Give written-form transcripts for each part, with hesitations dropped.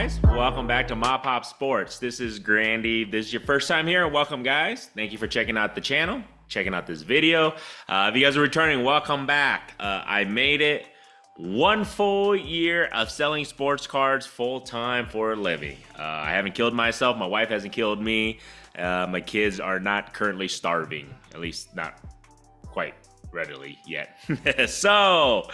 guys? Welcome back to MAPOP Sports. This is Grandy. This is your first time here. Welcome, guys. Thank you for checking out the channel, checking out this video. If you guys are returning, welcome back. I made it 1 full year of selling sports cards full-time for a living. I haven't killed myself. My wife hasn't killed me. My kids are not currently starving, at least not quite readily yet. So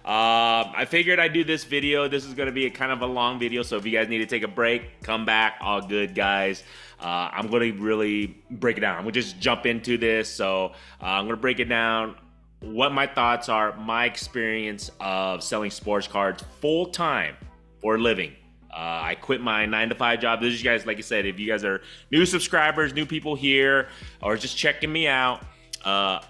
I figured I'd do this video. This is going to be a kind of a long video, so if you guys need to take a break, come back. All good, guys. I'm going to really break it down. I'm going to just jump into this. So I'm going to break it down, what my thoughts are, my experience of selling sports cards full-time for a living. I quit my 9-to-5 job. This is, you guys, like I said, if you guys are new subscribers, new people here, or just checking me out,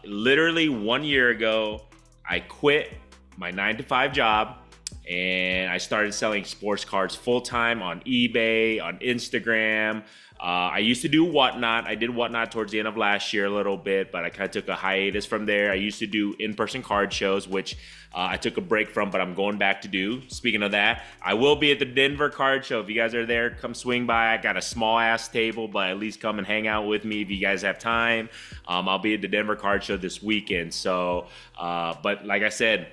literally 1 year ago, I quit my 9-to-5 job and I started selling sports cards full-time on eBay, on Instagram. I used to do Whatnot. I did Whatnot towards the end of last year a little bit, but I kind of took a hiatus from there. I used to do in-person card shows, which I took a break from, but I'm going back to do. Speaking of that, I will be at the Denver card show. If you guys are there, come swing by. I got a small-ass table, but at least come and hang out with me if you guys have time. I'll be at the Denver card show this weekend. So, but like I said,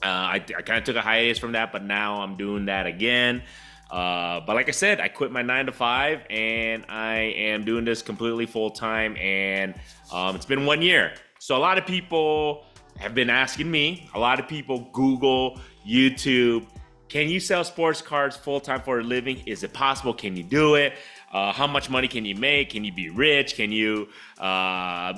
I kind of took a hiatus from that, but now I'm doing that again. But like I said, I quit my 9-to-5 and I am doing this completely full time, and it's been 1 year. So a lot of people have been asking me, a lot of people Google, YouTube, can you sell sports cards full time for a living? Is it possible? Can you do it? How much money can you make? Can you be rich? Can you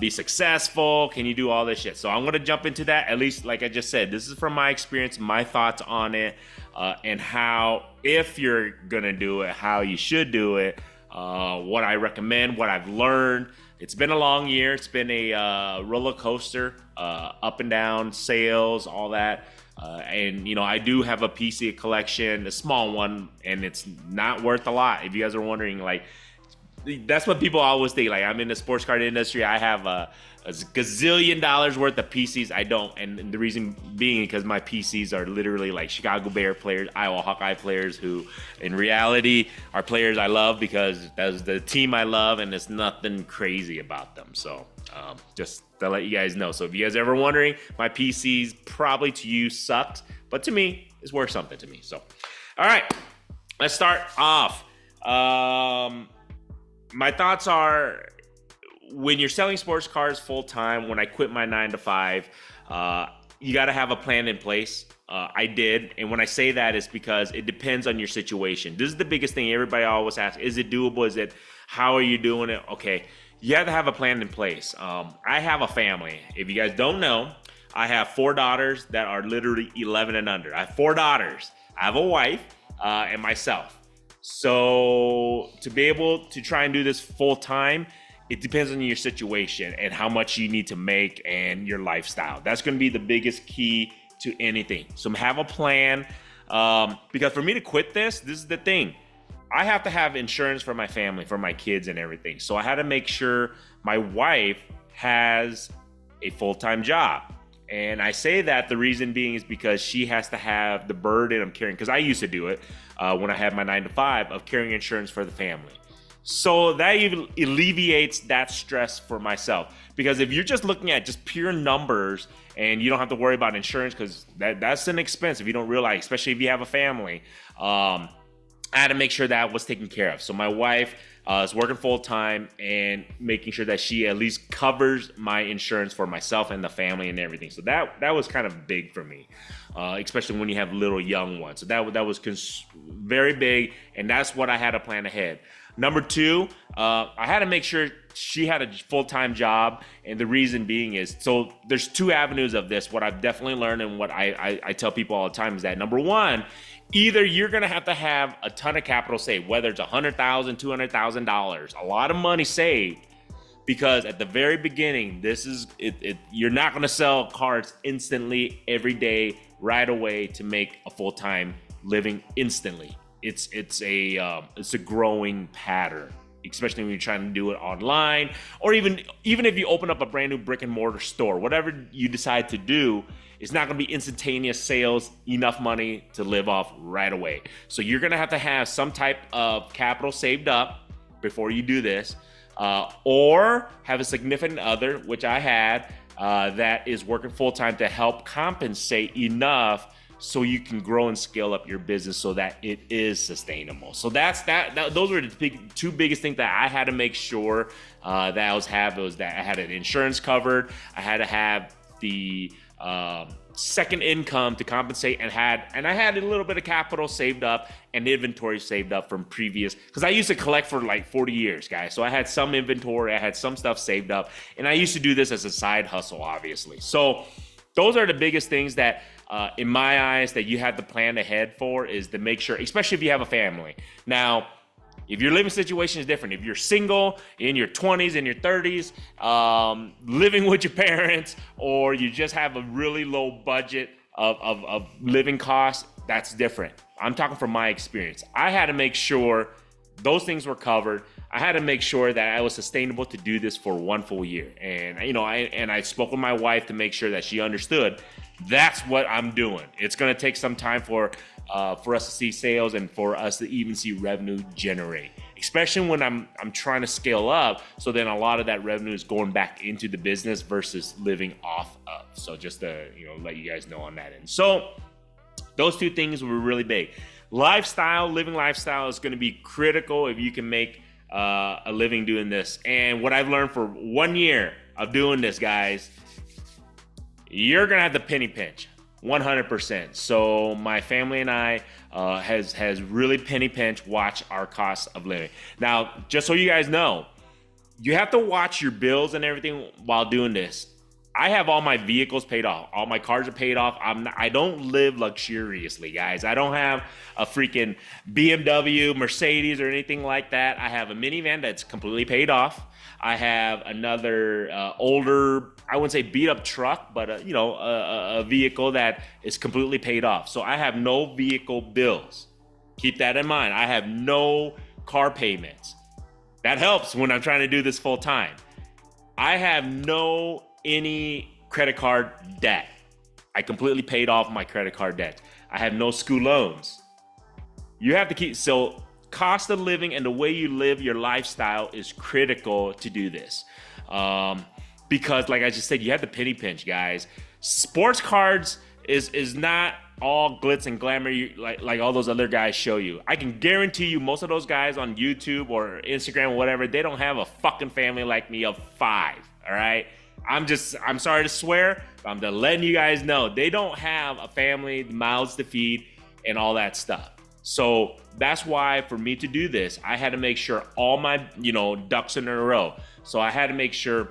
be successful? Can you do all this shit? So I'm going to jump into that. At least, like I just said, this is from my experience, my thoughts on it, and how, if you're going to do it, how you should do it, what I recommend, what I've learned. It's been a long year. It's been a roller coaster, up and down, sales, all that. And, you know, I do have a PC collection, a small one, and it's not worth a lot. If you guys are wondering, like, that's what people always think. Like, I'm in the sports card industry. I have a gazillion dollars worth of PCs. I don't. And the reason being because my PCs are literally like Chicago Bear players, Iowa Hawkeye players who in reality are players I love because that's the team I love, and there's nothing crazy about them. So just to let you guys know. So if you guys are ever wondering, my PCs probably to you sucked, but to me, it's worth something to me. So, all right, let's start off. My thoughts are, when you're selling sports cards full time, when I quit my 9-to-5, you got to have a plan in place. I did. And when I say that, it's because it depends on your situation. This is the biggest thing everybody always asks. Is it doable? How are you doing it? Okay. You have to have a plan in place. I have a family. If you guys don't know, I have 4 daughters that are literally 11 and under. I have 4 daughters. I have a wife and myself. So to be able to try and do this full time, it depends on your situation and how much you need to make and your lifestyle. That's going to be the biggest key to anything. So have a plan, because for me to quit this is the thing. I have to have insurance for my family, for my kids and everything. So I had to make sure my wife has a full-time job. And I say that the reason being is because she has to have the burden of carrying, because I used to do it when I had my 9-to-5, of carrying insurance for the family. So that even alleviates that stress for myself. Because if you're just looking at just pure numbers and you don't have to worry about insurance, because that's an expense if you don't realize, especially if you have a family. I had to make sure that was taken care of. So my wife is working full time and making sure that she at least covers my insurance for myself and the family and everything. So that was kind of big for me, especially when you have little young ones. So that was very big, and that's what I had to plan ahead. Number 2, I had to make sure she had a full-time job, and the reason being is, so there's 2 avenues of this. What I've definitely learned and what I tell people all the time is that, number 1, either you're going to have a ton of capital saved, whether it's $100,000, $200,000, a lot of money saved, because at the very beginning, this is it. You're not going to sell cards instantly every day right away to make a full-time living instantly. It's a growing pattern. especially when you're trying to do it online, or even if you open up a brand new brick and mortar store. Whatever you decide to do, it's not going to be instantaneous sales, enough money to live off right away. So you're going to have some type of capital saved up before you do this, or have a significant other, which I had, that is working full-time to help compensate enough so you can grow and scale up your business so that it is sustainable. So those were the two biggest things that I had to make sure that I was that I had an insurance covered. I had to have the second income to compensate, and I had a little bit of capital saved up and inventory saved up from previous, because I used to collect for like 40 years, guys. So I had some inventory, I had some stuff saved up, and I used to do this as a side hustle, obviously. So those are the biggest things that, in my eyes, that you have to plan ahead for, is to make sure, especially if you have a family. Now, if your living situation is different, if you're single, in your 20s, in your 30s, living with your parents, or you just have a really low budget of living costs, that's different. I'm talking from my experience. I had to make sure those things were covered. I had to make sure that I was sustainable to do this for 1 full year. And, I spoke with my wife to make sure that she understood that's what I'm doing. It's going to take some time for us to see sales and for us to even see revenue generate, especially when I'm trying to scale up. So then a lot of that revenue is going back into the business versus living off of. So just to, let you guys know on that end. So those two things were really big. Living lifestyle is going to be critical if you can make a living doing this. And what I've learned for 1 year of doing this, guys, you're going to have to penny pinch 100%. So my family and I has really penny pinch watch our costs of living. Now, just so you guys know, you have to watch your bills and everything while doing this. I have all my vehicles paid off. All my cars are paid off. I don't live luxuriously, guys. I don't have a freaking BMW, Mercedes, or anything like that. I have a minivan that's completely paid off. I have another older, I wouldn't say beat up truck, but a vehicle that is completely paid off. So I have no vehicle bills. Keep that in mind. I have no car payments. That helps when I'm trying to do this full time. I have any credit card debt. I completely paid off my credit card debt. I have no school loans. You have to so cost of living and the way you live your lifestyle is critical to do this. Because like I just said, you have to penny pinch, guys. Sports cards is not all glitz and glamour like all those other guys show you. I can guarantee you most of those guys on YouTube or Instagram or whatever, they don't have a fucking family like me of 5, all right? I'm sorry to swear, but I'm just letting you guys know they don't have a family, mouths to feed, and all that stuff. So that's why for me to do this, I had to make sure all my ducks in a row. So I had to make sure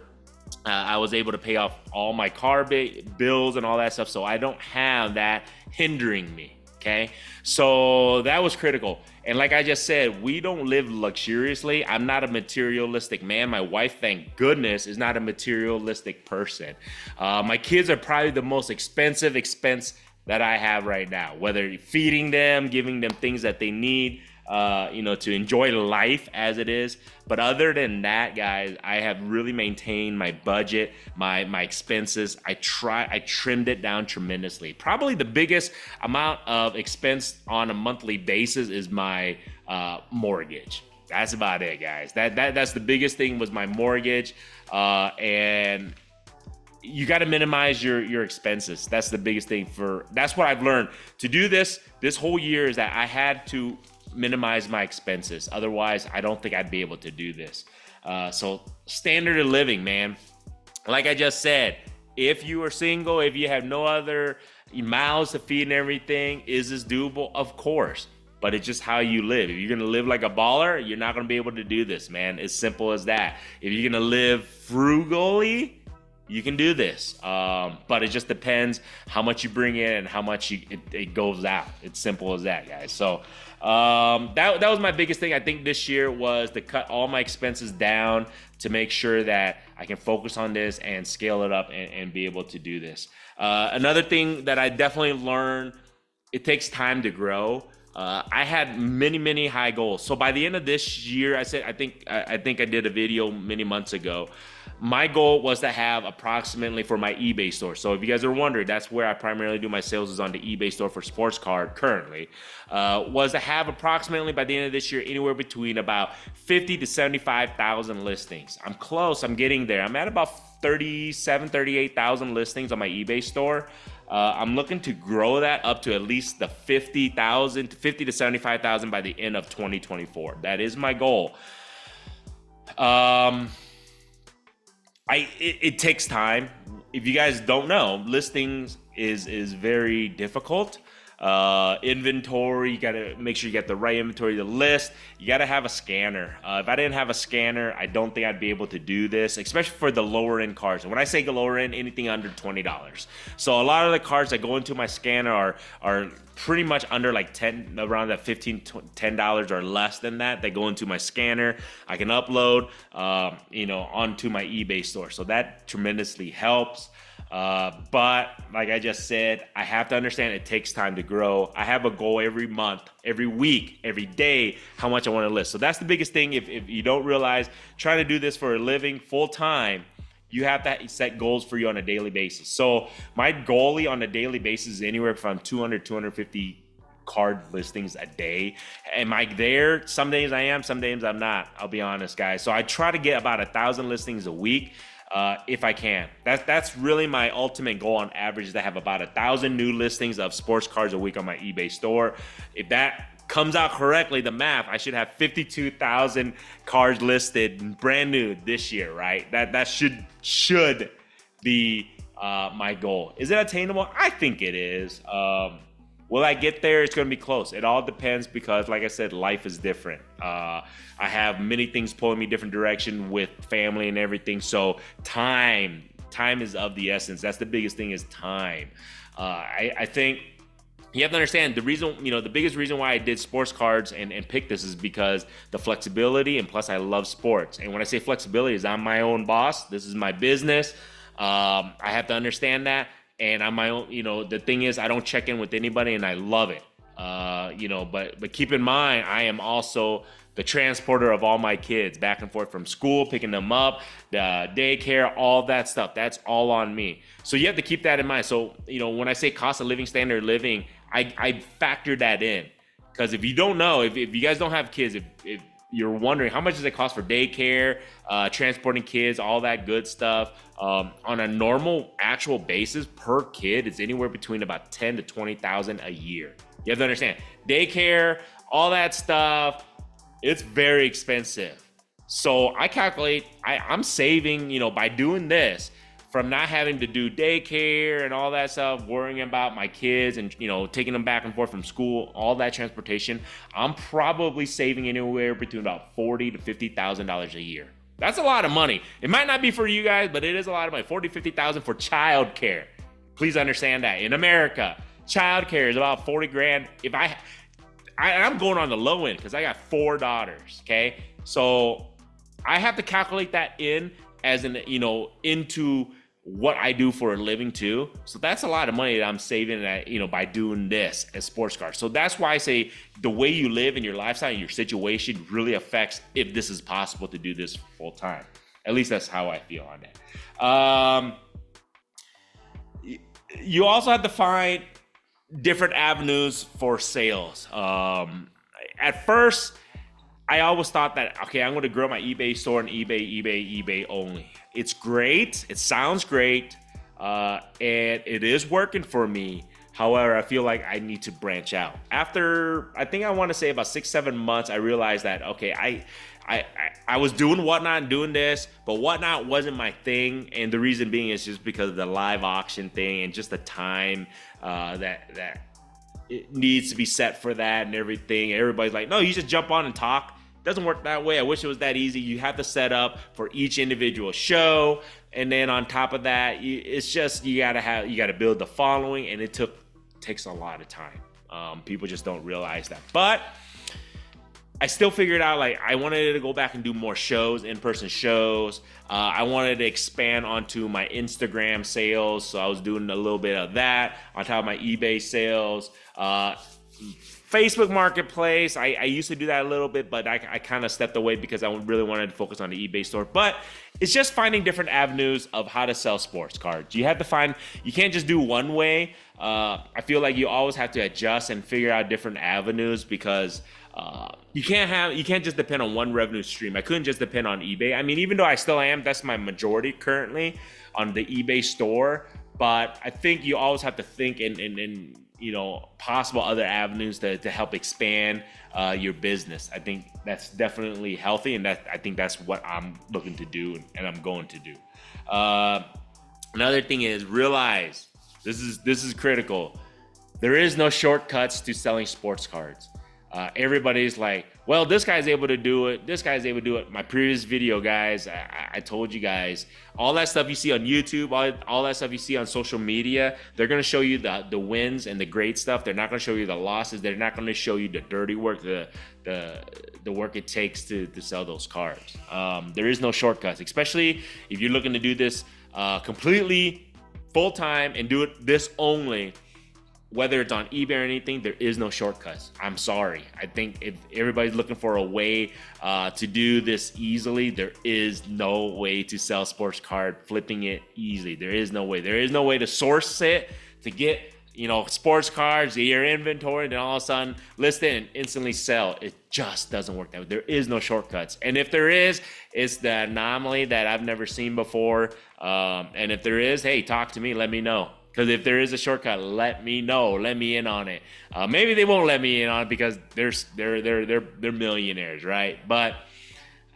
I was able to pay off all my car bills and all that stuff, so I don't have that hindering me. Okay, so that was critical. And like I just said, we don't live luxuriously. I'm not a materialistic man. My wife, thank goodness, is not a materialistic person. My kids are probably the most expensive expense that I have right now, whether feeding them, giving them things that they need, to enjoy life as it is. But other than that, guys, I have really maintained my budget, my expenses. I trimmed it down tremendously. Probably the biggest amount of expense on a monthly basis is my mortgage. That's about it, guys. That's the biggest thing, was my mortgage. And you got to minimize your expenses. That's the biggest thing. That's what I've learned to do this whole year, is that I had to minimize my expenses. Otherwise, I don't think I'd be able to do this. So standard of living, man. Like I just said, if you are single, if you have no other mouths to feed and everything, is this doable? Of course. But it's just how you live. If you're going to live like a baller, you're not going to be able to do this, man. It's simple as that. If you're going to live frugally, you can do this. But it just depends how much you bring in and how much it goes out. It's simple as that, guys. So that was my biggest thing. I think this year was to cut all my expenses down to make sure that I can focus on this and scale it up and be able to do this. Another thing that I definitely learned, it takes time to grow. I had many high goals. So by the end of this year, I think I did a video many months ago. My goal was to have approximately, for my eBay store. So if you guys are wondering, that's where I primarily do my sales, is on the eBay store for sports card currently, was to have approximately by the end of this year, anywhere between about 50 to 75,000 listings. I'm close, I'm getting there. I'm at about 38,000 listings on my eBay store. I'm looking to grow that up to at least the 50 to 75,000 by the end of 2024. That is my goal. It takes time. If you guys don't know, listings is very difficult. Inventory, you gotta make sure you get the right inventory to list. You gotta have a scanner. If I didn't have a scanner, I don't think I'd be able to do this, especially for the lower end cards. And when I say lower end, anything under $20. So a lot of the cards that go into my scanner are pretty much under like around that $10 or less than that. They go into my scanner. I can upload, onto my eBay store. So that tremendously helps. But like I just said, I have to understand it takes time to grow. I have a goal every month, every week, every day, how much I want to list. So that's the biggest thing. If you don't realize, trying to do this for a living full time, you have to set goals for you on a daily basis. So my goal on a daily basis is anywhere from 200, 250 card listings a day. Am I there? Some days I am, some days I'm not. I'll be honest, guys. So I try to get about 1,000 listings a week. If I can. That's really my ultimate goal on average, is to have about 1,000 new listings of sports cards a week on my eBay store. If that comes out correctly, the math, I should have 52,000 cards listed brand new this year, right? That should be my goal. Is it attainable? I think it is. Will I get there? It's going to be close. It all depends, because like I said, life is different. I have many things pulling me different direction with family and everything. So time is of the essence. That's the biggest thing, is time. I think you have to understand the biggest reason why I did sports cards and picked this is because the flexibility, and plus I love sports. And when I say flexibility, is I'm my own boss. This is my business. I have to understand that. And I'm my own, the thing is, I don't check in with anybody, and I love it. But keep in mind, I am also the transporter of all my kids back and forth from school, picking them up, the daycare, all that stuff. That's all on me. So you have to keep that in mind. So, when I say cost of living, standard of living, I factor that in. Because if you don't know, if you guys don't have kids, if you're wondering how much does it cost for daycare, transporting kids, all that good stuff, on a normal actual basis per kid, it's anywhere between about 10 to 20,000 a year. You have to understand, daycare, all that stuff, it's very expensive. So I calculate, I'm saving, by doing this, from not having to do daycare and all that stuff, worrying about my kids and, taking them back and forth from school, all that transportation, I'm probably saving anywhere between about $40,000 to $50,000 a year. That's a lot of money. It might not be for you guys, but it is a lot of money. $40,000 to $50,000 for childcare. Please understand that. In America, childcare is about $40,000. If I'm going on the low end because I got 4 daughters, okay? So I have to calculate that in as into what I do for a living too. So that's a lot of money that I'm saving by doing this as sports cards. So that's why I say the way you live and your lifestyle and your situation really affects if this is possible to do this full time. At least that's how I feel on that. You also have to find different avenues for sales. At first, I always thought that, okay, I'm going to grow my eBay store and eBay only. It's great. It sounds great. And it is working for me. However, I feel like I need to branch out. After, I think I want to say about 6-7 months, I realized that, okay, I was doing Whatnot and doing this, but Whatnot wasn't my thing. And the reason being is just because of the live auction thing and just the time that it needs to be set for that and everything. Everybody's like, no, you just jump on and talk. Doesn't work that way. I wish it was that easy. You have to set up for each individual show, and then on top of that, it's just you gotta build the following, and it takes a lot of time. People just don't realize that. But I still figured out, like, I wanted to go back and do more shows, in-person shows. I wanted to expand onto my Instagram sales, so I was doing a little bit of that on top of my eBay sales. Facebook Marketplace, I used to do that a little bit, but I kind of stepped away because I really wanted to focus on the eBay store. But it's just finding different avenues of how to sell sports cards. You have to find, you can't just do one way. I feel like you always have to adjust and figure out different avenues because you can't just depend on one revenue stream. I couldn't just depend on eBay. I mean, even though I still am, that's my majority currently on the eBay store. But I think you always have to think in you know, possible other avenues to help expand your business. I think that's definitely healthy, and I think that's what I'm looking to do and I'm going to do. Another thing is realize this is critical. There is no shortcuts to selling sports cards. Everybody's like, well, this guy's able to do it. This guy's able to do it. My previous video, guys, I told you guys, all that stuff you see on YouTube, all that stuff you see on social media, they're going to show you the wins and the great stuff. They're not going to show you the losses. They're not going to show you the dirty work, the work it takes to sell those cards. There is no shortcuts, especially if you're looking to do this completely full-time and do it this only. Whether it's on eBay or anything, there is no shortcuts. I'm sorry. I think if everybody's looking for a way to do this easily, there is no way to sell sports card flipping it easily. There is no way. There is no way to source it, to get, you know, sports cards, your inventory, then all of a sudden list it and instantly sell. It just doesn't work that way. There is no shortcuts. And if there is, it's the anomaly that I've never seen before. And if there is, hey, talk to me, let me know. Because if there is a shortcut, let me know. Let me in on it. Maybe they won't let me in on it because they're millionaires, right? But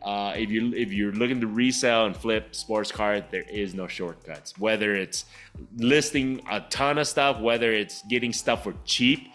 if you're looking to resell and flip sports cards, there is no shortcuts. Whether it's listing a ton of stuff, whether it's getting stuff for cheap.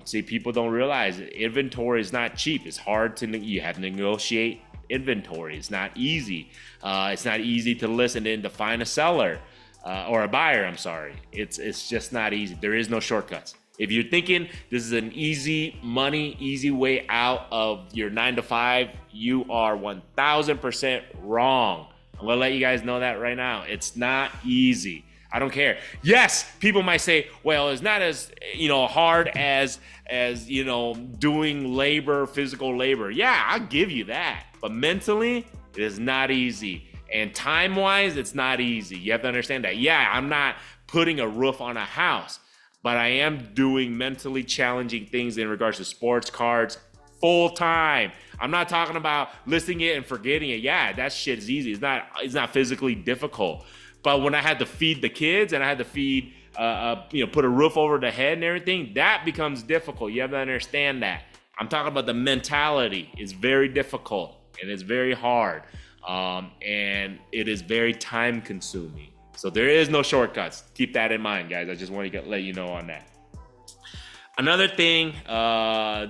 See, people don't realize it. Inventory is not cheap. It's hard to you have to negotiate inventory. It's not easy. It's not easy to list and then to find a seller. Or a buyer, I'm sorry. It's just not easy. There is no shortcuts. If you're thinking this is an easy money, easy way out of your 9-to-5, you are 1000% wrong. I'm gonna let you guys know that right now. It's not easy. I don't care. Yes, people might say, well, it's not as, you know, hard as you know, doing labor, physical labor. Yeah, I'll give you that. But mentally, it is not easy. And time-wise, it's not easy. You have to understand that. Yeah, I'm not putting a roof on a house, but I am doing mentally challenging things in regards to sports cards full-time. I'm not talking about listing it and forgetting it. Yeah, that shit is easy. It's not physically difficult. But when I had to feed the kids and I had to feed, you know, put a roof over the head and everything, that becomes difficult. You have to understand that. I'm talking about the mentality. It's very difficult and it's very hard. And it is very time consuming. So there is no shortcuts. Keep that in mind, guys. I just want to let you know on that. Another thing,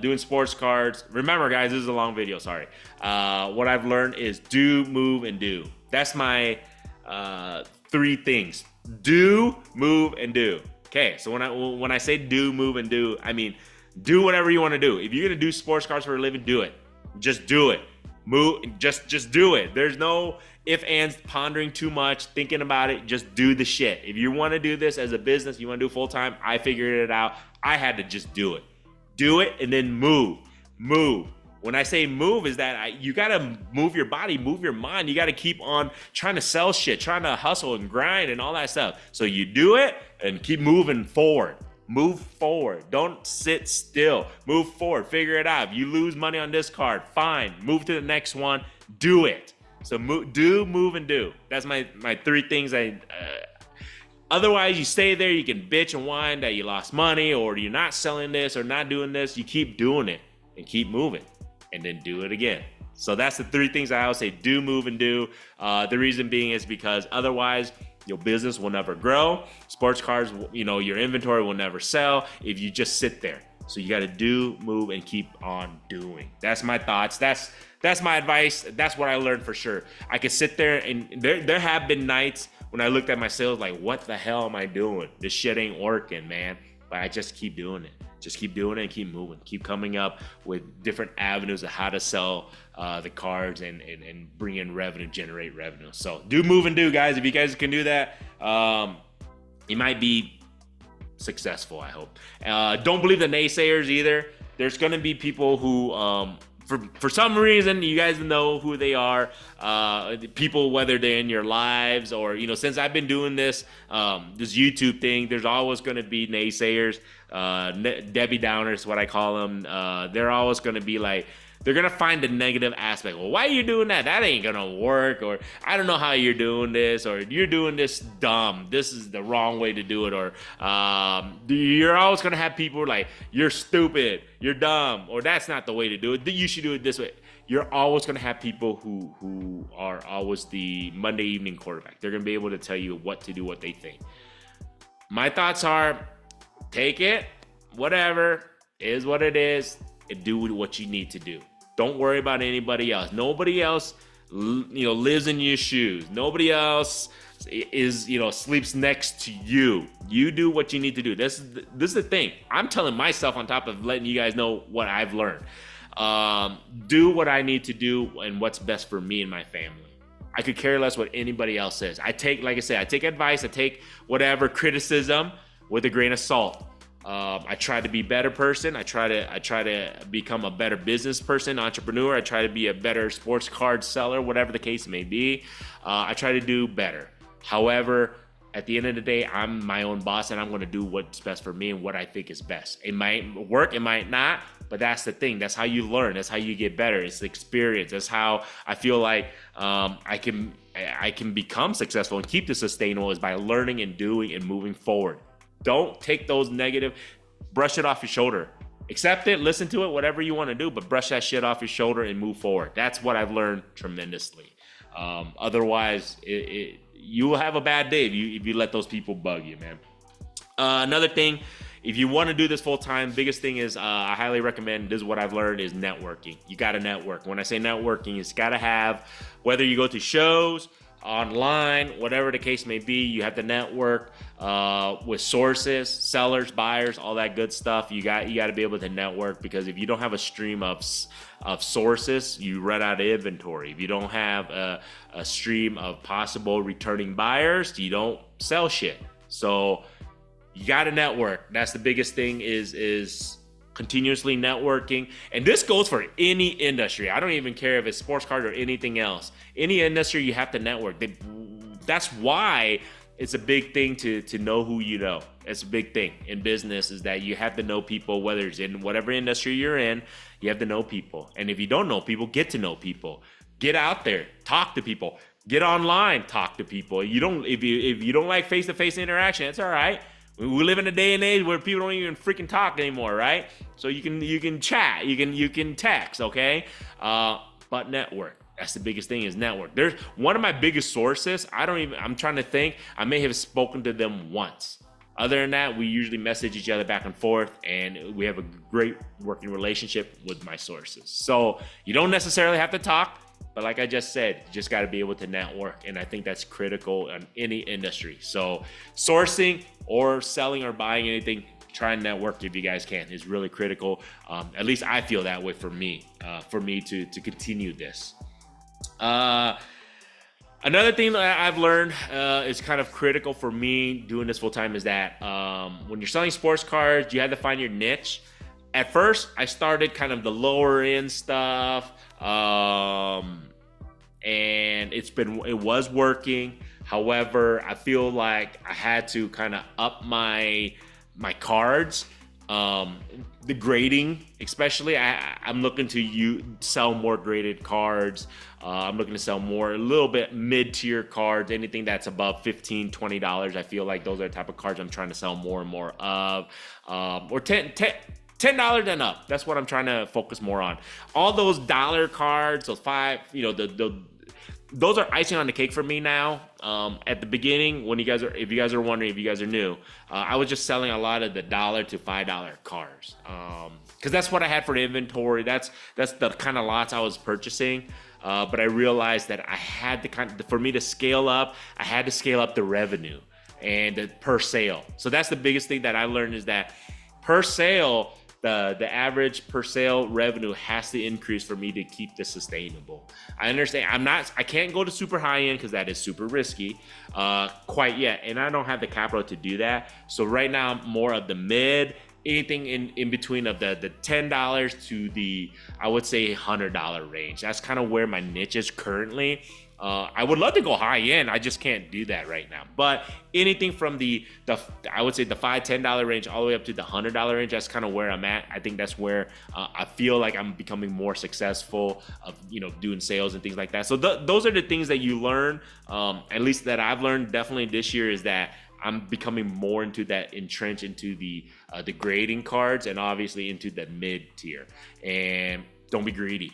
doing sports cards. Remember, guys, this is a long video, sorry. What I've learned is do, move, and do. That's my 3 things. Do, move, and do. Okay, so when I say do, move, and do, I mean do whatever you want to do. If you're gonna do sports cards for a living, do it. Just do it. Move, just do it. There's no if, ands, pondering too much, thinking about it. Just do the shit. If you want to do this as a business, you want to do full time, I figured it out. I had to just do it. Do it and then move. Move. When I say move, is that you got to move your body, move your mind. You got to keep on trying to sell shit, trying to hustle and grind and all that stuff. So you do it and keep moving forward. Move forward. Don't sit still. Move forward. Figure it out. If you lose money on this card, fine. Move to the next one. Do it. So do, move, and do. That's my 3 things. Otherwise, you stay there. You can bitch and whine that you lost money or you're not selling this or not doing this. You keep doing it and keep moving and then do it again. So that's the 3 things I always say: do, move, and do. The reason being is because otherwise, your business will never grow. Sports cards, you know, your inventory will never sell if you just sit there. So you got to do, move, and keep on doing. That's my thoughts. That's my advice. That's what I learned for sure. I could sit there and there have been nights when I looked at my sales like, what the hell am I doing? This shit ain't working, man. But I just keep doing it. Just keep doing it and keep moving. Keep coming up with different avenues of how to sell the cards and bring in revenue, generate revenue. So do, move, and do, guys. If you guys can do that, you might be successful, I hope. Don't believe the naysayers either. There's going to be people who, for some reason, you guys know who they are. People, whether they're in your lives or, since I've been doing this YouTube thing, there's always going to be naysayers, Debbie Downers, what I call them. They're always going to be like, they're going to find the negative aspect. Well, why are you doing that? That ain't going to work. Or I don't know how you're doing this. Or you're doing this dumb. This is the wrong way to do it. Or you're always going to have people like, you're stupid. You're dumb. Or that's not the way to do it. You should do it this way. You're always going to have people who are always the Monday evening quarterback. They're going to be able to tell you what to do, what they think. My thoughts are, take it, whatever, is what it is, and do what you need to do. Don't worry about anybody else. Nobody else, lives in your shoes. Nobody else is, sleeps next to you. You do what you need to do. This is the thing. I'm telling myself on top of letting you guys know what I've learned. Do what I need to do and what's best for me and my family. I could care less what anybody else says. I take advice. I take whatever criticism with a grain of salt. I try to be a better person. I try to become a better business person, entrepreneur. I try to be a better sports card seller, whatever the case may be. I try to do better. However, at the end of the day, I'm my own boss, and I'm going to do what's best for me and what I think is best. It might work, it might not, but that's the thing. That's how you learn. That's how you get better. It's the experience. That's how I feel like I can become successful and keep this sustainable, is by learning and doing and moving forward. Don't take those negative, brush it off your shoulder. Accept it, listen to it, whatever you want to do, but brush that shit off your shoulder and move forward. That's what I've learned tremendously. Otherwise, you will have a bad day if you let those people bug you, man. Another thing, if you want to do this full time, biggest thing is I highly recommend, this is what I've learned, is networking. You got to network. When I say networking, it's got to have, whether you go to shows, online, whatever the case may be, you have to network with sources, sellers, buyers, all that good stuff. You got to be able to network, because if you don't have a stream of sources, you run out of inventory. If you don't have a stream of possible returning buyers, you don't sell shit. So you got to network. That's the biggest thing, is continuously networking. And this goes for any industry. I don't even care if it's sports card or anything else. Any industry, you have to network. That's why it's a big thing to know who you know. It's a big thing in business, is that you have to know people, whether it's in whatever industry you're in, you have to know people. And if you don't know people, get to know people. Get out there, talk to people. Get online, talk to people. If you don't like face-to-face interaction, it's all right. We live in a day and age where people don't even freaking talk anymore, right? So you can chat, you can text, okay? But network. That's the biggest thing, is network. There's one of my biggest sources. I'm trying to think. I may have spoken to them once. Other than that, we usually message each other back and forth, and we have a great working relationship with my sources. So you don't necessarily have to talk, but like I just said, you just got to be able to network. And I think that's critical in any industry. So sourcing or selling or buying anything, try and network if you guys can. It's really critical. At least I feel that way for me to continue this. Another thing that I've learned is kind of critical for me doing this full time, is that when you're selling sports cards, you have to find your niche. At first, I started kind of the lower end stuff, and it was working. However, I feel like I had to kind of up my cards. The grading, especially, I'm looking to sell more graded cards. I'm looking to sell a little bit mid-tier cards, anything that's above $15, $20. I feel like those are the type of cards I'm trying to sell more and more of, or $10 and up. That's what I'm trying to focus more on. All those dollar cards, those those are icing on the cake for me now. At the beginning, if you guys are wondering, if you guys are new, I was just selling a lot of the $1 to $5 cards, because that's what I had for the inventory. That's the kind of lots I was purchasing. But I realized that I had to for me to scale up, I had to scale up the revenue and the per sale. So that's the biggest thing that I learned, is that per sale, the average per sale revenue has to increase for me to keep this sustainable. I understand I can't go to super high end because that is super risky quite yet, and I don't have the capital to do that. So right now I'm more of the mid, anything in between of the $10 to the, I would say, $100 range. That's kind of where my niche is currently. I would love to go high end. I just can't do that right now. But anything from the I would say the $5-10 range all the way up to the $100 range, that's kind of where I'm at. I think that's where I feel like I'm becoming more successful of, doing sales and things like that. So those are the things that you learn, at least that I've learned definitely this year, is that I'm becoming more into that, entrenched into the grading cards, and obviously into the mid tier. And don't be greedy.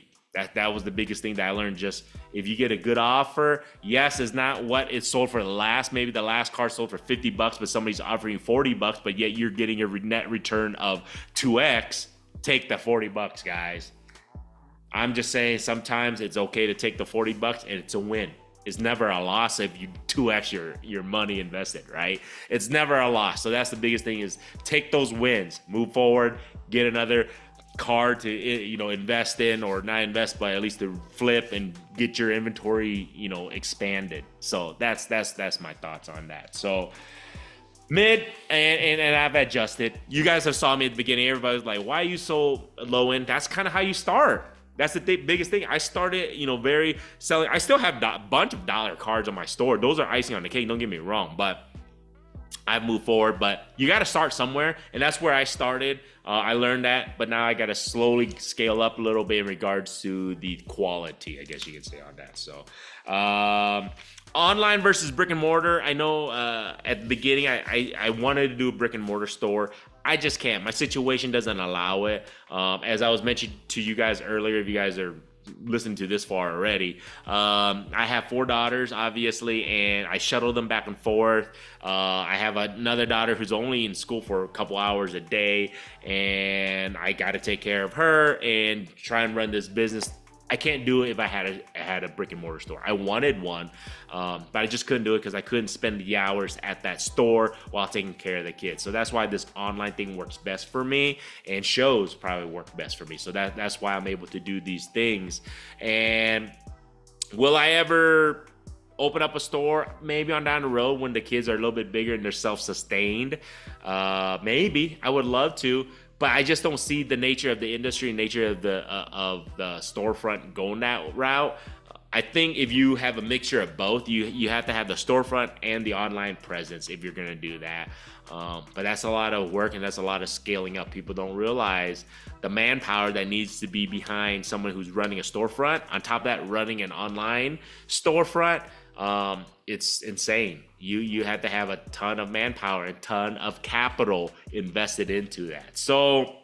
That was the biggest thing that I learned. Just if you get a good offer, yes, it's not what it sold for maybe the last card sold for $50, but somebody's offering you $40, but yet you're getting a net return of 2x. Take the $40, guys. I'm just saying sometimes it's okay to take the $40 and it's a win. It's never a loss if you 2x your money invested, right? It's never a loss. So that's the biggest thing, is take those wins, move forward, get another card to invest in, or not invest, but at least to flip and get your inventory expanded. So that's my thoughts on that. So mid, and I've adjusted. You guys have saw me at the beginning. Everybody was like, why are you so low end? That's kind of how you start. That's the biggest thing. I started, very selling. I still have a bunch of dollar cards on my store. Those are icing on the cake, don't get me wrong, but I've moved forward. But you got to start somewhere, and that's where I started. I learned that, but now I got to slowly scale up a little bit in regards to the quality, I guess you could say, on that. So online versus brick and mortar. I know at the beginning I wanted to do a brick and mortar store. I just can't. My situation doesn't allow it. As I was mentioning to you guys earlier, if you guys are listening to this far already, I have 4 daughters, obviously, and I shuttle them back and forth. I have another daughter who's only in school for a couple hours a day, and I got to take care of her and try and run this business. I can't do it if I had a brick and mortar store. I wanted one, but I just couldn't do it because I couldn't spend the hours at that store while taking care of the kids. So that's why this online thing works best for me, and shows probably work best for me. So that's why I'm able to do these things. And will I ever open up a store? Maybe on down the road when the kids are a little bit bigger and they're self-sustained. Maybe. I would love to. But I just don't see the nature of the industry, nature of the storefront going that route. I think if you have a mixture of both, you have to have the storefront and the online presence if you're going to do that. But that's a lot of work, and that's a lot of scaling up. People don't realize the manpower that needs to be behind someone who's running a storefront. On top of that, running an online storefront, it's insane. You have to have a ton of manpower, a ton of capital invested into that. So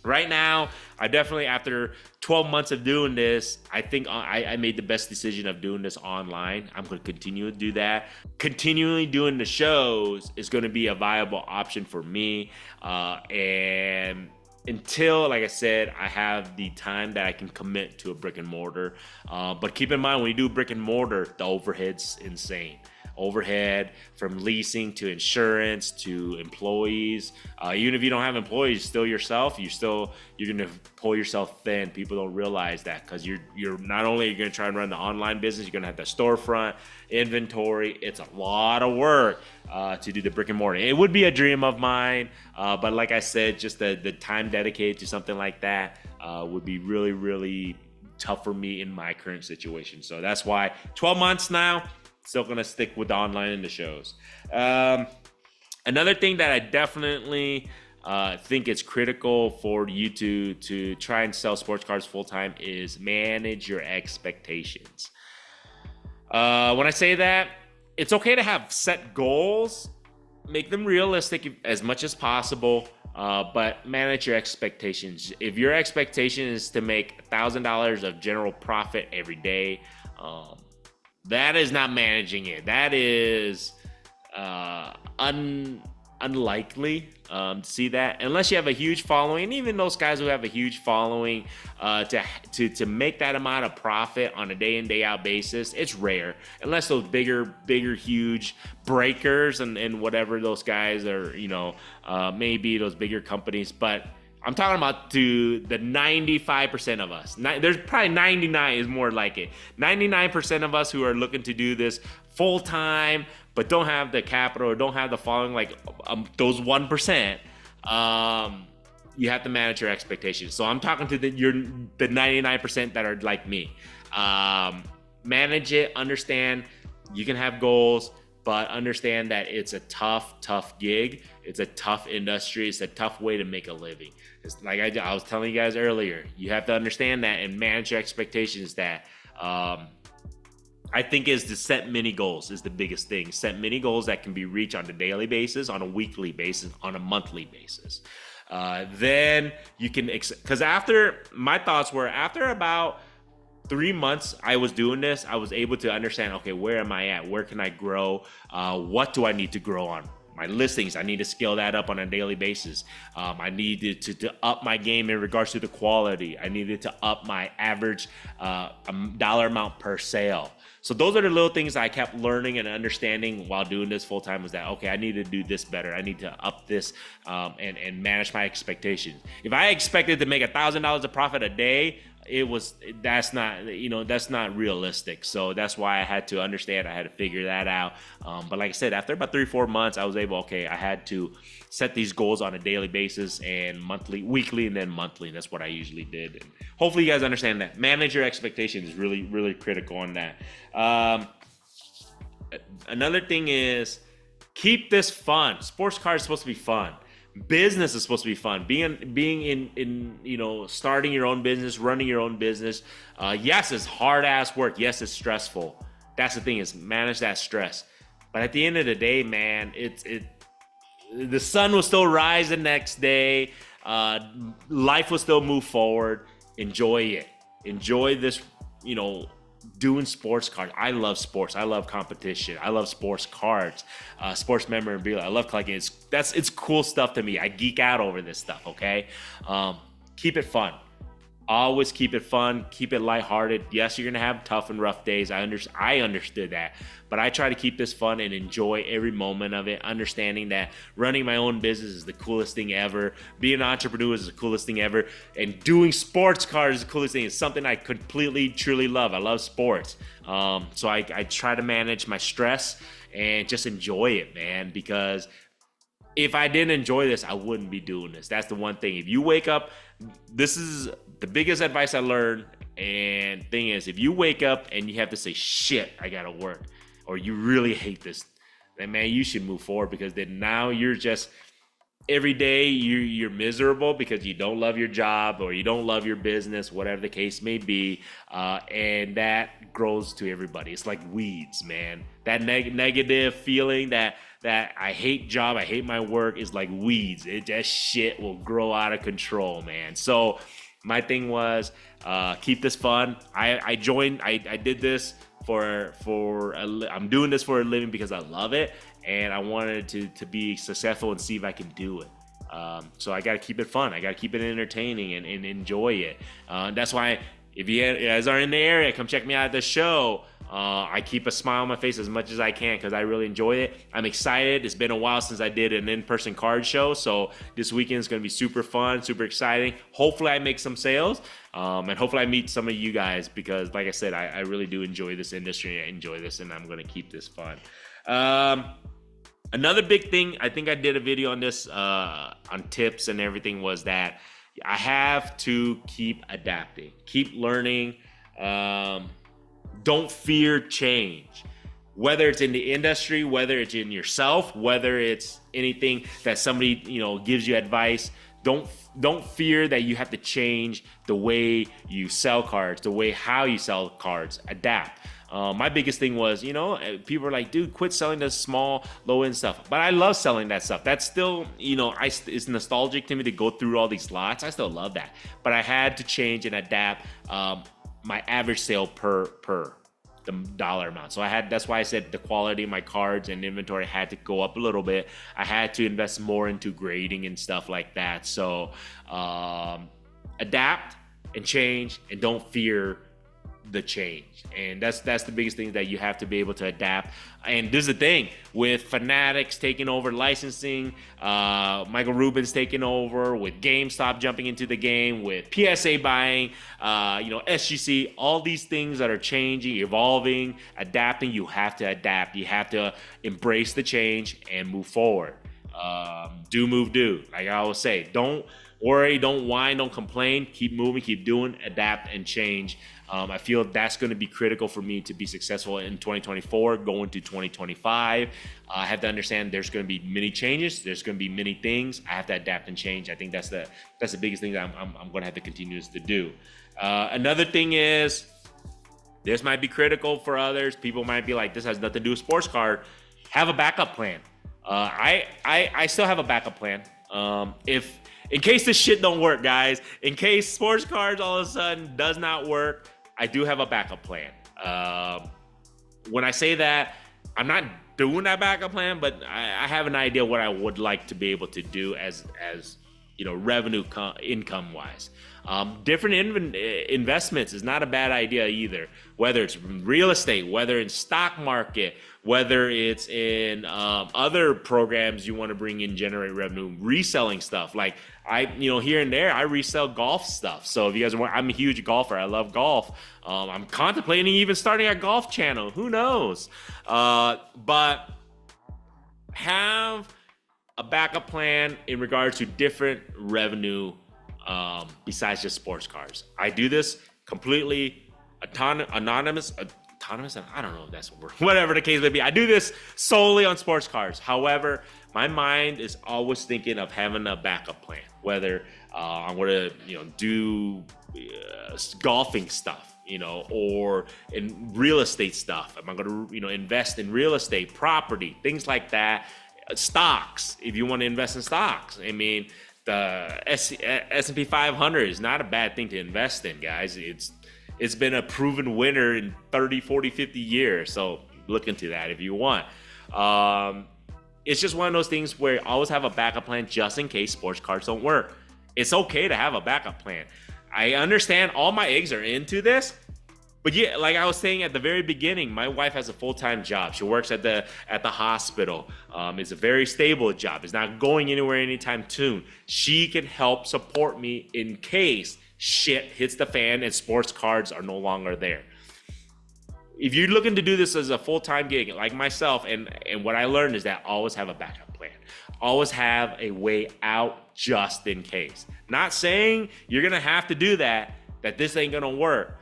right now, I definitely, after 12 months of doing this, I think I made the best decision of doing this online. I'm going to continue to do that. Continually doing the shows is going to be a viable option for me. And until, like I said, I have the time that I can commit to a brick and mortar. But keep in mind, when you do brick and mortar, the overhead's insane. Overhead from leasing to insurance to employees. Even if you don't have employees, still yourself, you're gonna pull yourself thin. People don't realize that, because you're not only gonna try and run the online business, you're gonna have the storefront, inventory. It's a lot of work to do the brick and mortar. It would be a dream of mine, but like I said, just the time dedicated to something like that would be really, really tough for me in my current situation. So that's why 12 months now. Still gonna stick with the online and the shows. Another thing that I definitely think is critical for you to try and sell sports cards full time is manage your expectations. When I say that, it's okay to have set goals, make them realistic as much as possible, but manage your expectations. If your expectation is to make $1,000 of general profit every day, that is not managing it. That is unlikely to see that, unless you have a huge following. And even those guys who have a huge following, to make that amount of profit on a day in, day out basis, it's rare. Unless those bigger, huge breakers and whatever those guys are, maybe those bigger companies. But I'm talking about to the 95% of us. There's probably 99 is more like it. 99% of us who are looking to do this full time, but don't have the capital or don't have the following, like those 1%. You have to manage your expectations. So I'm talking to the 99% that are like me. Manage it. Understand you can have goals, but understand that it's a tough gig. It's a tough industry. It's a tough way to make a living. It's like I was telling you guys earlier, you have to understand that and manage your expectations. That I think is to set mini goals is the biggest thing. Set mini goals that can be reached on a daily basis, on a weekly basis, on a monthly basis. Then you can, because my thoughts were after about 3 months I was doing this, I was able to understand, okay, where am I at? Where can I grow? What do I need to grow on? My listings, I need to scale that up on a daily basis. I needed to up my game in regards to the quality. I needed to up my average dollar amount per sale. So those are the little things I kept learning and understanding while doing this full time, was that, okay, I need to do this better. I need to up this and manage my expectations. If I expected to make $1,000 of profit a day, that's not realistic. So that's why I had to understand, I had to figure that out. But like I said, after about 3-4 months, I was able, okay, I had to set these goals on a daily basis and weekly, and then monthly. That's what I usually did. And hopefully you guys understand that. Manage your expectations is really, really critical on that. Another thing is keep this fun. Sports cards is supposed to be fun. Business is supposed to be fun. Being in starting your own business, running your own business. Yes, it's hard ass work. Yes, it's stressful. That's the thing, is manage that stress. But at the end of the day, man, the sun will still rise the next day. Life will still move forward. Enjoy it. Enjoy this, doing sports cards. I love sports. I love competition. I love sports cards, sports memorabilia. I love collecting. It's cool stuff to me. I geek out over this stuff. Okay, keep it fun. Always keep it fun. Keep it lighthearted. Yes, you're gonna have tough and rough days. I understood that, but I try to keep this fun and enjoy every moment of it. Understanding that running my own business is the coolest thing ever. Being an entrepreneur is the coolest thing ever, and doing sports cards is the coolest thing. It's something I completely, truly love. I love sports, so I try to manage my stress and just enjoy it, man. Because if I didn't enjoy this, I wouldn't be doing this. That's the one thing. If you wake up, this is the biggest advice I learned. And thing is, if you wake up and you have to say, shit, I gotta work, or you really hate this, then man, you should move forward, because then now you're just, every day you're miserable because you don't love your job or you don't love your business, whatever the case may be. And that grows to everybody. It's like weeds, man. That negative feeling that I hate job, I hate my work, is like weeds. That shit will grow out of control, man. So my thing was, keep this fun. I did this I'm doing this for a living because I love it, and I wanted to be successful and see if I can do it. So I got to keep it fun. I got to keep it entertaining and enjoy it. That's why, if you guys are in the area, come check me out at the show. I keep a smile on my face as much as I can because I really enjoy it. I'm excited. It's been a while since I did an in-person card show, so this weekend is going to be super fun, super exciting. Hopefully I make some sales, and hopefully I meet some of you guys, because like I said, I really do enjoy this industry. I enjoy this, and I'm going to keep this fun. Another big thing, I think I did a video on this, on tips and everything, was that I have to keep adapting, keep learning. Don't fear change, whether it's in the industry, whether it's in yourself, whether it's anything that somebody, gives you advice. Don't fear that you have to change the way you sell cards, the way how you sell cards. Adapt. My biggest thing was, people are like, dude, quit selling this small, low-end stuff. But I love selling that stuff. That's still, it's nostalgic to me to go through all these lots. I still love that. But I had to change and adapt my average sale per the dollar amount. So that's why I said the quality of my cards and inventory had to go up a little bit. I had to invest more into grading and stuff like that. So adapt and change, and don't fear the change. And that's the biggest thing, that you have to be able to adapt. And this is the thing with Fanatics taking over licensing, Michael Rubin's taking over, with GameStop jumping into the game, with PSA buying, SGC, all these things that are changing, evolving, adapting. You have to adapt. You have to embrace the change and move forward. Do. Like I always say, don't worry, don't whine, don't complain. Keep moving, keep doing, adapt and change. I feel that's going to be critical for me to be successful in 2024, going to 2025. I have to understand there's going to be many changes. There's going to be many things. I have to adapt and change. I think that's the biggest thing that I'm going to have to continue to do. Another thing is, this might be critical for others. People might be like, this has nothing to do with sports card. Have a backup plan. I still have a backup plan. In case this shit don't work, guys, in case sports cards all of a sudden does not work, I do have a backup plan. When I say that, I'm not doing that backup plan, but I have an idea what I would like to be able to do as revenue income wise. Different investments is not a bad idea either, whether it's real estate, whether it's stock market, whether it's in other programs you want to bring in, generate revenue, reselling stuff. Like here and there, I resell golf stuff. So if you guys want, I'm a huge golfer. I love golf. I'm contemplating even starting a golf channel. Who knows? But have a backup plan in regards to different revenue besides just sports cards. I do this completely anonymous. I don't know if that's a word. Whatever the case may be, I do this solely on sports cards. However, my mind is always thinking of having a backup plan. Whether I'm going to do golfing stuff, or in real estate stuff. Am I going to invest in real estate, property, things like that? Stocks, if you want to invest in stocks. I mean, the S&P 500 is not a bad thing to invest in, guys. It's been a proven winner in 30, 40, 50 years. So look into that if you want. It's just one of those things where you always have a backup plan just in case sports cards don't work. It's okay to have a backup plan. I understand all my eggs are into this, but yeah, like I was saying at the very beginning, my wife has a full-time job. She works at the hospital. It's a very stable job. It's not going anywhere anytime soon. She can help support me in case shit hits the fan and sports cards are no longer there. If you're looking to do this as a full-time gig, like myself, and what I learned is that always have a backup plan. Always have a way out just in case. Not saying you're gonna have to do that this ain't gonna work.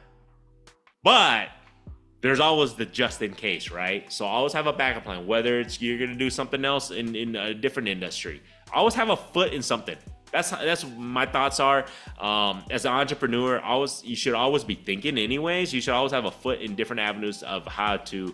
But there's always the just in case, right? So always have a backup plan, whether it's you're gonna do something else in a different industry. Always have a foot in something. That's my thoughts are. As an entrepreneur, you should always be thinking anyways. You should always have a foot in different avenues of how to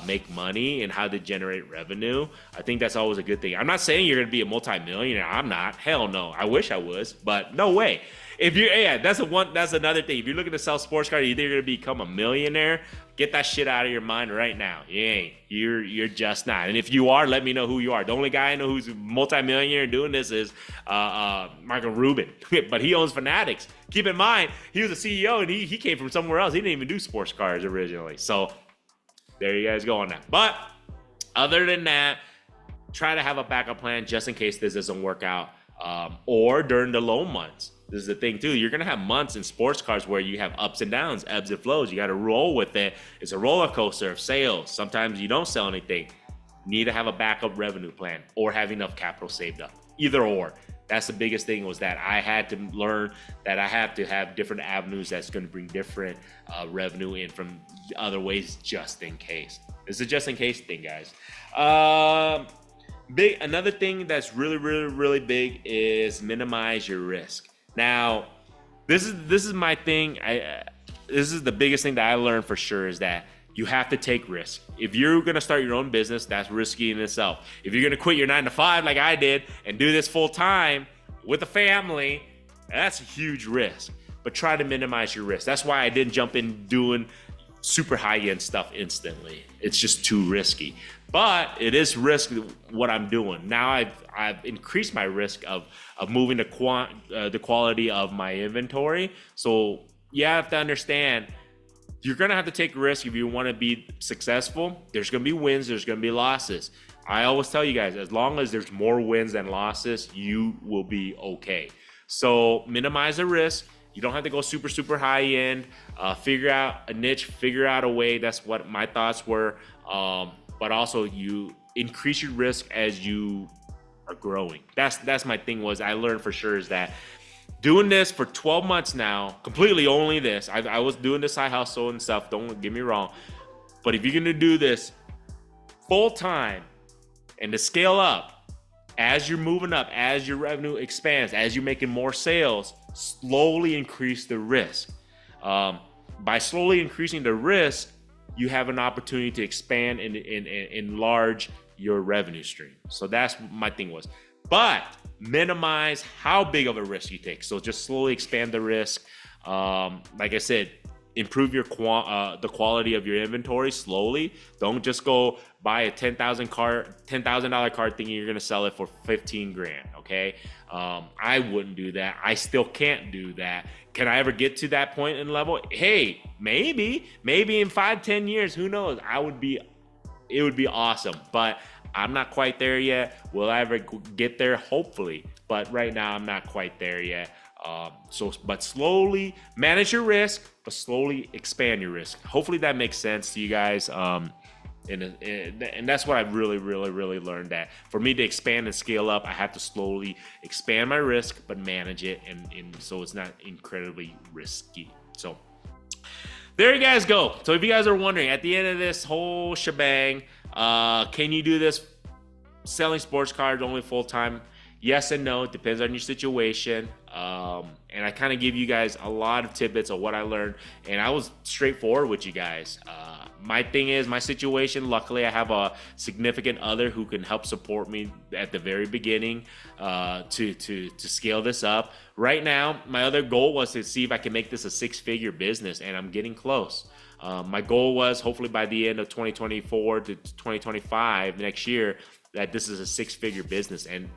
make money and how to generate revenue. I think that's always a good thing. I'm not saying you're gonna be a multimillionaire. I'm not. Hell no. I wish I was, but no way. That's another thing. If you're looking to sell sports cards, you're gonna become a millionaire. Get that shit out of your mind right now. You ain't. You're just not. And if you are, let me know who you are. The only guy I know who's a multimillionaire doing this is Michael Rubin, but he owns Fanatics. Keep in mind, he was a CEO and he came from somewhere else. He didn't even do sports cards originally. So there you guys go on that. But other than that, try to have a backup plan just in case this doesn't work out, or during the low months. This is the thing too. You're gonna have months in sports cards where you have ups and downs, ebbs and flows. You got to roll with it. It's a roller coaster of sales. Sometimes you don't sell anything. Need to have a backup revenue plan or have enough capital saved up. Either or. That's the biggest thing, was that I had to learn that I have to have different avenues that's going to bring different revenue in from other ways, just in case. This is just in case thing, guys. Another thing that's really, really, really big is minimize your risk. Now, this is my thing. This is the biggest thing that I learned for sure, is that you have to take risk. If you're gonna start your own business, that's risky in itself. If you're gonna quit your 9-to-5 like I did and do this full time with a family, that's a huge risk. But try to minimize your risk. That's why I didn't jump in doing super high-end stuff instantly. It's just too risky. But it is risk what I'm doing. Now I've increased my risk of moving the quality of my inventory. So you have to understand, you're going to have to take risks if you want to be successful. There's going to be wins, there's going to be losses. I always tell you guys, as long as there's more wins than losses, you will be okay. So minimize the risk. You don't have to go super, super high end. Figure out a niche, figure out a way. That's what my thoughts were. But also you increase your risk as you are growing. That's my thing was I learned for sure is that doing this for 12 months now, completely only this. I was doing the side hustle and stuff, don't get me wrong. But if you're gonna do this full time and to scale up, as you're moving up, as your revenue expands, as you're making more sales, slowly increase the risk. By slowly increasing the risk, you have an opportunity to expand and enlarge your revenue stream. So that's what my thing was. But minimize how big of a risk you take. So just slowly expand the risk. Like I said, improve your the quality of your inventory slowly. Don't just go buy a $10,000 card thinking you're gonna sell it for 15 grand. Okay, I wouldn't do that. I still can't do that. Can I ever get to that point in level? Hey, maybe in 5-10 years, who knows? It would be awesome, but I'm not quite there yet. Will I ever get there? Hopefully, but right now I'm not quite there yet. But slowly manage your risk, but slowly expand your risk. Hopefully that makes sense to you guys. And that's what I've really learned, that for me to expand and scale up, I have to slowly expand my risk, but manage it, and so it's not incredibly risky. So there you guys go. So if you guys are wondering, at the end of this whole shebang, can you do this selling sports cards only full time? Yes and no. It depends on your situation. And I kind of give you guys a lot of tidbits of what I learned, and I was straightforward with you guys. My thing is, my situation, luckily I have a significant other who can help support me at the very beginning to scale this up. Right now, my other goal was to see if I can make this a 6-figure business, and I'm getting close. My goal was hopefully by the end of 2024 to 2025, next year, that this is a 6-figure business, and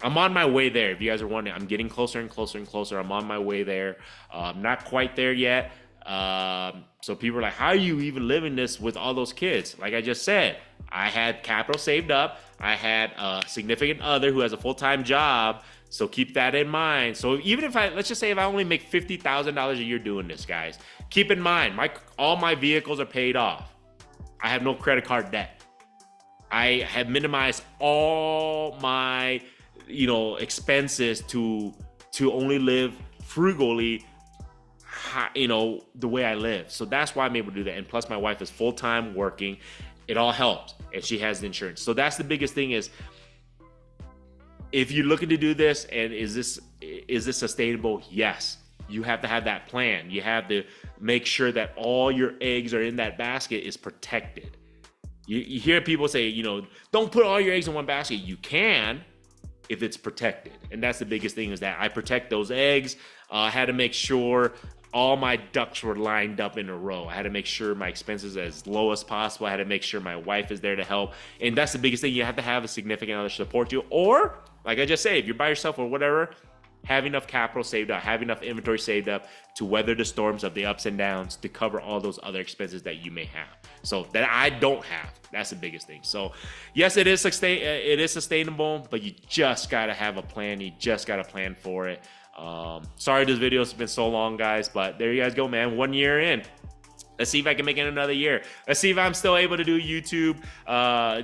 I'm on my way there. If you guys are wondering, I'm getting closer and closer and closer. I'm on my way there. Not quite there yet. So people are like, how are you even living this with all those kids? Like I just said, I had capital saved up. I had a significant other who has a full-time job. So keep that in mind. So even if let's just say if I only make $50,000 a year doing this, guys, keep in mind, all my vehicles are paid off. I have no credit card debt. I have minimized all my, expenses to only live frugally, the way I live. So that's why I'm able to do that. And plus my wife is full-time working. It all helps. And she has the insurance. So that's the biggest thing is, if you're looking to do this, and is this sustainable? Yes. You have to have that plan. You have to make sure that all your eggs are in that basket is protected. You hear people say, don't put all your eggs in one basket. You can, if it's protected. And that's the biggest thing, is that I protect those eggs. I had to make sure all my ducks were lined up in a row. I had to make sure my expenses are as low as possible. I had to make sure my wife is there to help. And that's the biggest thing. You have to have a significant other support you. Or, like I just said, if you're by yourself or whatever, have enough capital saved up, have enough inventory saved up to weather the storms of the ups and downs, to cover all those other expenses that you may have. So that I don't have. That's the biggest thing. So yes, it is sustainable, but you just got to have a plan. You just got to plan for it. Sorry this video has been so long, guys, but there you guys go, man. 1 year in. Let's see if I can make it another year. Let's see if I'm still able to do YouTube,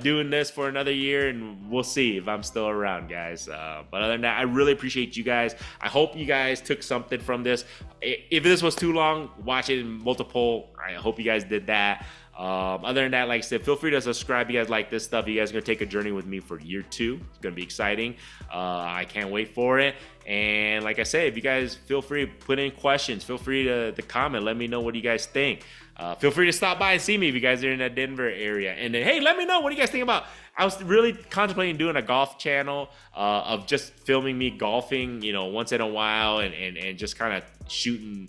doing this for another year, and we'll see if I'm still around, guys. But other than that, I really appreciate you guys. I hope you guys took something from this. If this was too long, watch it in multiple. I hope you guys did that. Other than that, like I said, feel free to subscribe. You guys like this stuff. You guys are going to take a journey with me for year 2. It's going to be exciting. I can't wait for it. And like I said, if you guys feel free to put in questions, feel free to comment. Let me know what you guys think. Feel free to stop by and see me if you guys are in that Denver area. And then, hey, let me know, what do you guys think about? I was really contemplating doing a golf channel of just filming me golfing, once in a while, and just kind of shooting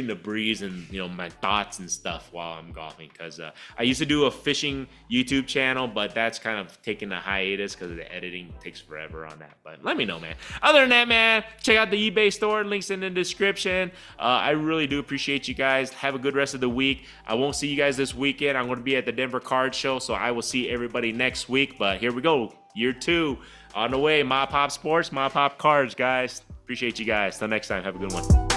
the breeze and, my thoughts and stuff while I'm golfing. Because I used to do a fishing YouTube channel, but that's kind of taking a hiatus because the editing takes forever on that. But let me know, man. Other than that, man, check out the eBay store. Links in the description. I really do appreciate you guys. Have a good rest of the week. I won't see you guys this weekend. I'm going to be at the Denver Card Show, so I will see everybody next week. But here we go. Year 2 on the way. MAPOP Sports, MAPOP Cards, guys. Appreciate you guys. Till next time. Have a good one.